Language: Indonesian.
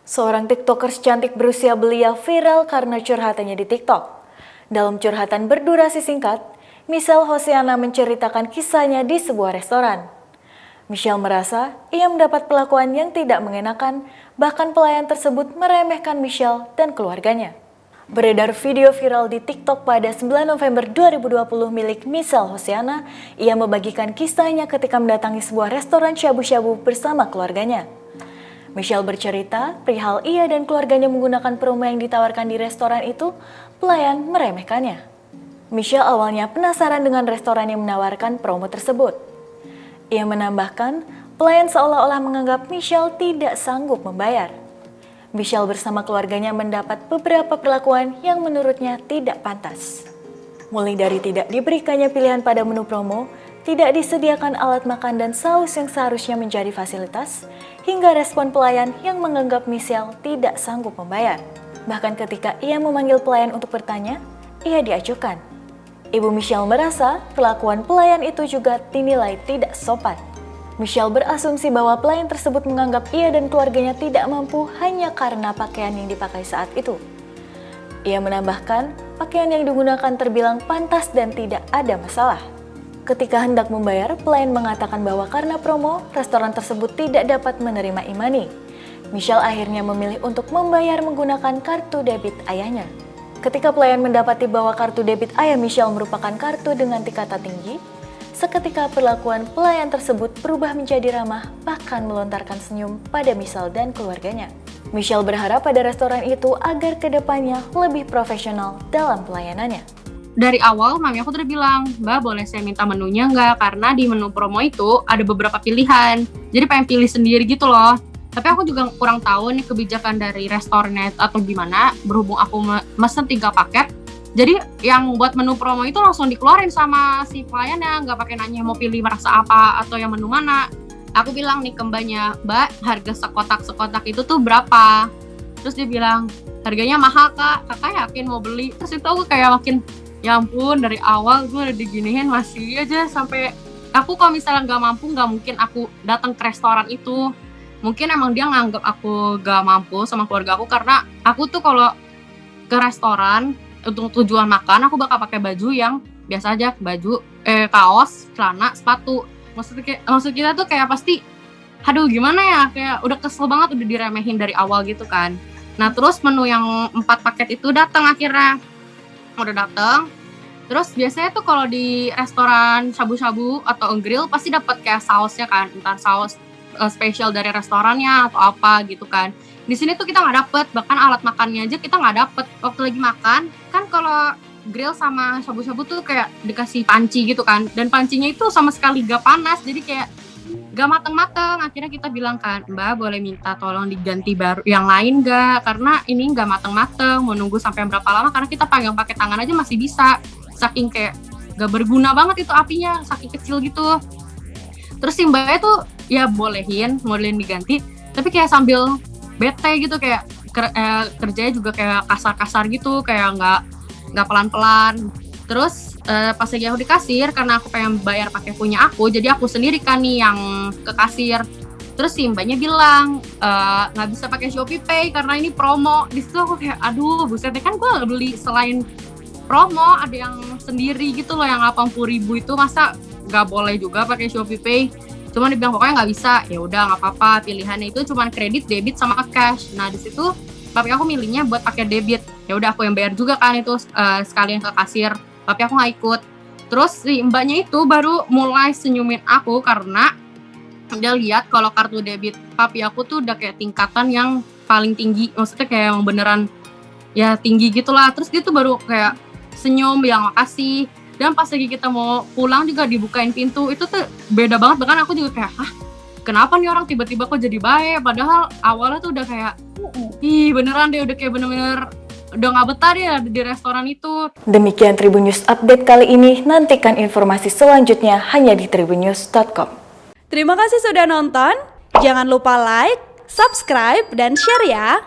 Seorang tiktokers cantik berusia belia viral karena curhatannya di TikTok. Dalam curhatan berdurasi singkat, Michelle Hosiana menceritakan kisahnya di sebuah restoran. Michelle merasa ia mendapat perlakuan yang tidak mengenakan, bahkan pelayan tersebut meremehkan Michelle dan keluarganya. Beredar video viral di TikTok pada 9 November 2020 milik Michelle Hosiana, ia membagikan kisahnya ketika mendatangi sebuah restoran shabu-shabu bersama keluarganya. Michelle bercerita, perihal ia dan keluarganya menggunakan promo yang ditawarkan di restoran itu, pelayan meremehkannya. Michelle awalnya penasaran dengan restoran yang menawarkan promo tersebut. Ia menambahkan, pelayan seolah-olah menganggap Michelle tidak sanggup membayar. Michelle bersama keluarganya mendapat beberapa perlakuan yang menurutnya tidak pantas. Mulai dari tidak diberikannya pilihan pada menu promo, tidak disediakan alat makan dan saus yang seharusnya menjadi fasilitas, hingga respon pelayan yang menganggap Michelle tidak sanggup membayar. Bahkan ketika ia memanggil pelayan untuk bertanya, ia diacuhkan. Ibu Michelle merasa perlakuan pelayan itu juga dinilai tidak sopan. Michelle berasumsi bahwa pelayan tersebut menganggap ia dan keluarganya tidak mampu hanya karena pakaian yang dipakai saat itu. Ia menambahkan, pakaian yang digunakan terbilang pantas dan tidak ada masalah. Ketika hendak membayar, pelayan mengatakan bahwa karena promo, restoran tersebut tidak dapat menerima e-money. Michelle akhirnya memilih untuk membayar menggunakan kartu debit ayahnya. Ketika pelayan mendapati bahwa kartu debit ayah Michelle merupakan kartu dengan tingkatan tinggi, seketika perlakuan pelayan tersebut berubah menjadi ramah, bahkan melontarkan senyum pada Michelle dan keluarganya. Michelle berharap pada restoran itu agar kedepannya lebih profesional dalam pelayanannya. Dari awal, mami aku udah bilang, Mbak boleh saya minta menunya nggak? Karena di menu promo itu ada beberapa pilihan. Jadi pengen pilih sendiri gitu loh. Tapi aku juga kurang tahu nih kebijakan dari restorannya atau gimana. Berhubung aku mesen 3 paket. Jadi yang buat menu promo itu langsung dikeluarin sama si pelayannya. Nggak pakai nanya mau pilih rasa apa atau yang menu mana. Aku bilang nih ke mbaknya, Mbak harga sekotak itu tuh berapa? Terus dia bilang, harganya mahal kak. Kakak yakin mau beli? Terus itu aku kayak makin, ya ampun, dari awal gue udah diginiin masih aja sampai aku kalau misalnya nggak mampu, nggak mungkin aku datang ke restoran itu. Mungkin emang dia nganggap aku nggak mampu sama keluarga aku karena aku tuh kalau ke restoran untuk tujuan makan aku bakal pakai baju yang biasa aja, baju kaos, celana, sepatu. Maksud kita tuh kayak pasti, aduh gimana ya, kayak udah kesel banget udah diremehin dari awal gitu kan. Nah terus menu yang 4 paket itu datang akhirnya. Udah dateng, terus biasanya tuh kalau di restoran shabu-shabu atau grill pasti dapat kayak sausnya kan, entah saus spesial dari restorannya atau apa gitu kan. Di sini tuh kita nggak dapet, bahkan alat makannya aja kita nggak dapet. Waktu lagi makan kan kalau grill sama shabu-shabu tuh kayak dikasih panci gitu kan, dan pancinya itu sama sekali gak panas, jadi kayak gak mateng-mateng. Akhirnya kita bilang kan, Mbak boleh minta tolong diganti baru yang lain gak? Karena ini gak mateng-mateng, mau nunggu sampai berapa lama, karena kita pegang pakai tangan aja masih bisa. Saking kayak gak berguna banget itu apinya, saking kecil gitu. Terus si mbaknya tuh ya bolehin diganti, tapi kayak sambil bete gitu, kayak kerjanya juga kayak kasar-kasar gitu, kayak gak pelan-pelan. Terus pas lagi aku di kasir, karena aku pengen bayar pakai punya aku, jadi aku sendiri kan nih yang ke kasir. Terus si mbaknya bilang nggak bisa pakai Shopee Pay karena ini promo. Di situ aku kayak aduh buset, kan gue beli selain promo ada yang sendiri gitu loh yang 80.000 itu, masa nggak boleh juga pakai Shopee Pay. Cuman dibilang pokoknya nggak bisa. Ya udah nggak apa-apa, pilihannya itu cuma kredit, debit sama cash. Nah di situ tapi aku milihnya buat pakai debit. Ya udah aku yang bayar juga kan itu sekalian ke kasir. Tapi aku nggak ikut. Terus si mbaknya itu baru mulai senyumin aku karena dia lihat kalau kartu debit papi aku tuh udah kayak tingkatan yang paling tinggi. Maksudnya kayak yang beneran ya tinggi gitulah. Terus dia tuh baru kayak senyum bilang makasih. Dan pas lagi kita mau pulang juga dibukain pintu. Itu tuh beda banget. Bahkan aku juga kayak, kenapa nih orang tiba-tiba kok jadi baik? Padahal awalnya tuh udah kayak, ih beneran deh udah kayak bener-bener udah gak betah deh di restoran itu. Demikian Tribun News Update kali ini. Nantikan informasi selanjutnya hanya di tribunnews.com. Terima kasih sudah nonton. Jangan lupa like, subscribe, dan share ya.